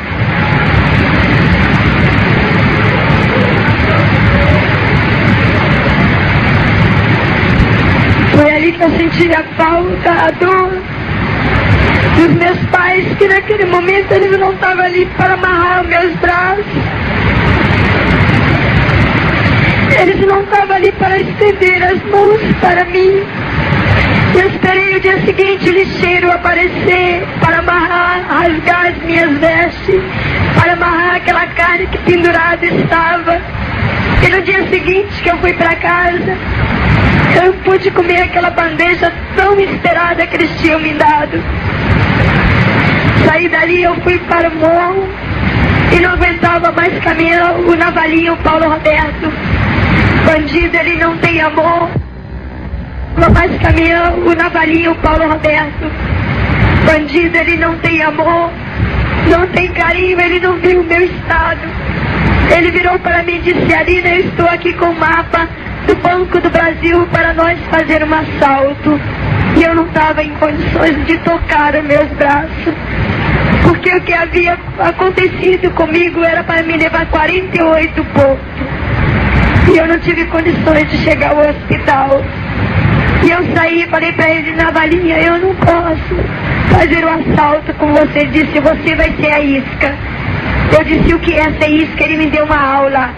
Foi ali que eu senti a falta, a dor dos meus pais, que naquele momento eles não estavam ali para amarrar os meus braços. Eles não estavam ali para estender as mãos para mim. Eu esperei o dia seguinte o lixeiro aparecer para amarrar, rasgar as minhas vestes, para amarrar aquela carne que pendurada estava. E no dia seguinte que eu fui para casa, eu pude comer aquela bandeja tão esperada que eles tinham me dado. Saí dali, eu fui para o morro e não aguentava mais caminhar. O Navalinha, o Paulo Roberto, bandido, ele não tem amor. Não mais caminhar. O Navalinha, o Paulo Roberto, bandido, ele não tem amor, não tem carinho, ele não viu o meu estado. Ele virou para mim e disse, Arina, eu estou aqui com o mapa do Banco do Brasil para nós fazer um assalto. E eu não estava em condições de tocar os meus braços, porque porque o que havia acontecido comigo era para me levar 48 pontos. E eu não tive condições de chegar ao hospital. E eu saí e falei para ele na valinha, eu não posso fazer o assalto como você disse, você vai ser a isca. Eu disse, o que é essa isca? Ele me deu uma aula.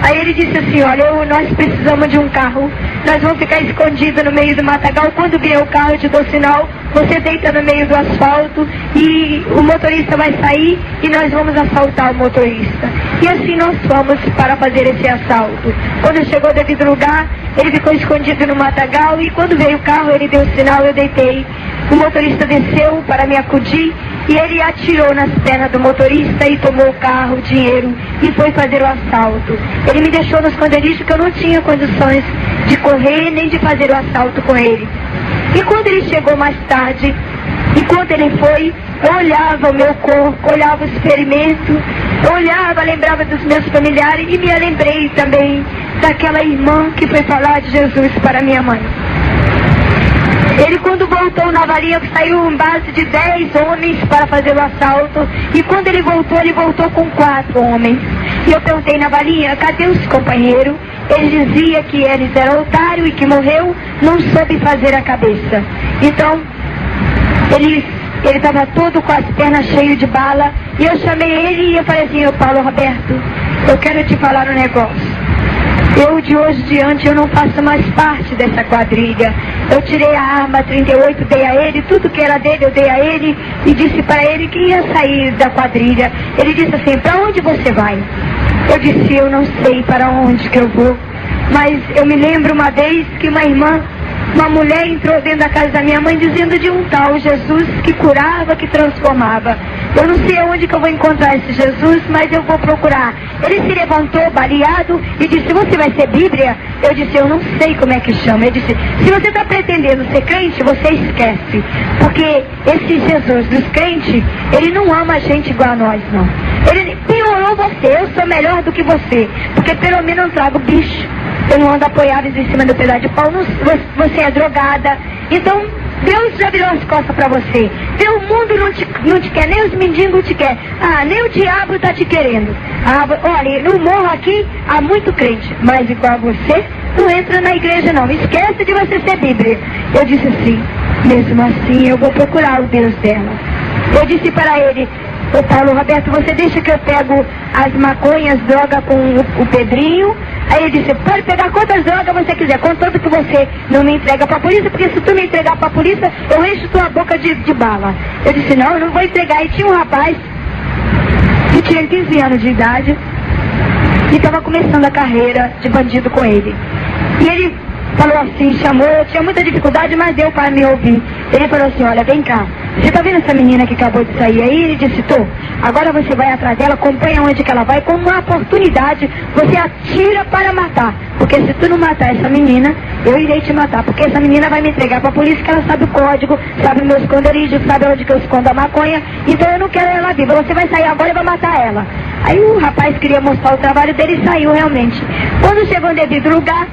Aí ele disse assim, olha, nós precisamos de um carro, nós vamos ficar escondidos no meio do matagal, quando vier o carro eu te dou sinal, você deita no meio do asfalto e o motorista vai sair e nós vamos assaltar o motorista. E assim nós fomos para fazer esse assalto. Quando chegou ao devido lugar, ele ficou escondido no matagal e quando veio o carro ele deu sinal, eu deitei. O motorista desceu para me acudir e ele atirou nas pernas do motorista e tomou o carro, o dinheiro e foi fazer o assalto. Ele me deixou no esconderijo que eu não tinha condições de correr nem de fazer o assalto com ele. E quando ele chegou mais tarde, enquanto ele foi, eu olhava o meu corpo, olhava os ferimentos, eu olhava, lembrava dos meus familiares e me lembrei também daquela irmã que foi falar de Jesus para minha mãe. Ele quando voltou na varinha saiu um base de 10 homens para fazer o assalto. E quando ele voltou com 4 homens. E eu perguntei na varinha, cadê os companheiros? Ele dizia que eles eram otário e que morreu, não soube fazer a cabeça. Então, ele estava todo com as pernas cheias de bala. E eu chamei ele e eu falei assim, Paulo Roberto, eu quero te falar um negócio. Eu de hoje em diante eu não faço mais parte dessa quadrilha. Eu tirei a arma 38, dei a ele, tudo que era dele eu dei a ele e disse para ele que ia sair da quadrilha. Ele disse assim, para onde você vai? Eu disse, eu não sei para onde que eu vou, mas eu me lembro uma vez que uma mulher entrou dentro da casa da minha mãe dizendo de um tal Jesus que curava, que transformava. Eu não sei onde que eu vou encontrar esse Jesus, mas eu vou procurar. Ele se levantou, baleado, e disse, você vai ser Bíblia? Eu disse, eu não sei como é que chama. Ele disse, se você está pretendendo ser crente, você esquece. Porque esse Jesus dos crentes, ele não ama a gente igual a nós, não. Ele piorou você, eu sou melhor do que você. Porque pelo menos eu não trago bicho. Eu não ando apoiado em cima do pedaço de pau, você é drogada. Então, Deus já virou as costas para você. O mundo não te quer, nem os mendigos te quer. Nem o diabo está te querendo. Olha, no morro aqui há muito crente, mas igual a você, não entra na igreja não. Esquece de você ser Bíblia. Eu disse assim, mesmo assim eu vou procurar o Deus dela. Eu disse para ele, ô Paulo Roberto, você deixa que eu pego as maconhas, droga com o Pedrinho? Aí ele disse, pode pegar quantas drogas você quiser, contanto que você não me entrega para a polícia, porque se tu me entregar para a polícia, eu encho tua boca de bala. Eu disse, não, eu não vou entregar. E tinha um rapaz que tinha 15 anos de idade e estava começando a carreira de bandido com ele. E ele falou assim, chamou, eu tinha muita dificuldade, mas deu para me ouvir. Ele falou assim, olha, vem cá, você tá vendo essa menina que acabou de sair aí? Ele disse, tô. Agora você vai atrás dela, acompanha onde que ela vai, com uma oportunidade, você atira para matar. Porque se tu não matar essa menina, eu irei te matar. Porque essa menina vai me entregar para a polícia, que ela sabe o código, sabe o meu esconderijo, sabe onde que eu escondo a maconha. Então eu não quero ela viva, você vai sair agora e vai matar ela. Aí o rapaz queria mostrar o trabalho dele e saiu realmente. Quando chegou no devido lugar,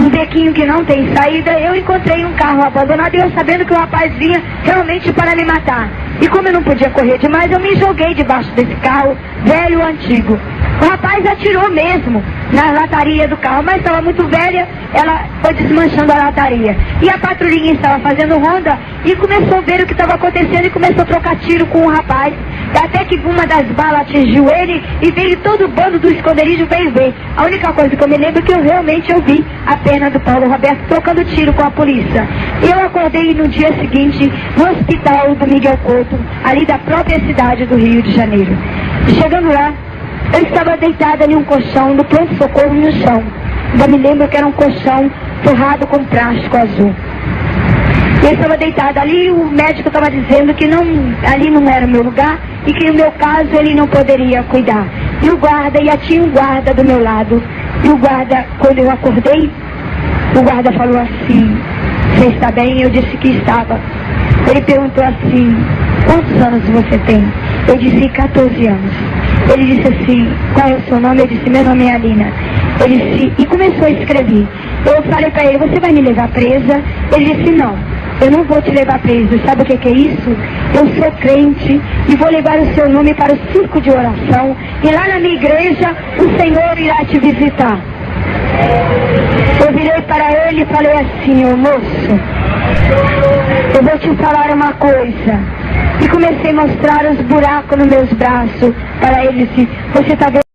um bequinho que não tem saída, eu encontrei um carro abandonado e eu sabendo que o rapaz vinha realmente para me matar. E como eu não podia correr demais, eu me joguei debaixo desse carro, velho, antigo. O rapaz atirou mesmo na lataria do carro, mas estava muito velha, ela foi desmanchando a lataria. E a patrulhinha estava fazendo ronda e começou a ver o que estava acontecendo e começou a trocar tiro com o rapaz. Até que uma das balas atingiu ele e veio todo o bando do esconderijo veio ver. A única coisa que eu me lembro é que eu realmente ouvi a perna do Paulo Roberto trocando tiro com a polícia. Eu acordei no dia seguinte no hospital do Miguel Couto, ali da própria cidade do Rio de Janeiro. Chegando lá, eu estava deitada em um colchão, no pronto-socorro no chão. Ainda me lembro que era um colchão forrado com plástico azul. Eu estava deitada ali, o médico estava dizendo que ali não era o meu lugar e que no meu caso ele não poderia cuidar. E o guarda, tinha um guarda do meu lado. E o guarda, quando eu acordei, o guarda falou assim, você está bem? Eu disse que estava. Ele perguntou assim, quantos anos você tem? Eu disse 14 anos. Ele disse assim, qual é o seu nome? Eu disse, meu nome é Alina. Ele disse, e começou a escrever. Eu falei para ele, você vai me levar presa? Ele disse, não. eu não vou te levar preso. Sabe o que é isso? Eu sou crente e vou levar o seu nome para o circo de oração. E lá na minha igreja, o Senhor irá te visitar. Eu virei para ele e falei assim: ô moço, eu vou te falar uma coisa. E comecei a mostrar os buracos nos meus braços para ele. Disse: você está vendo?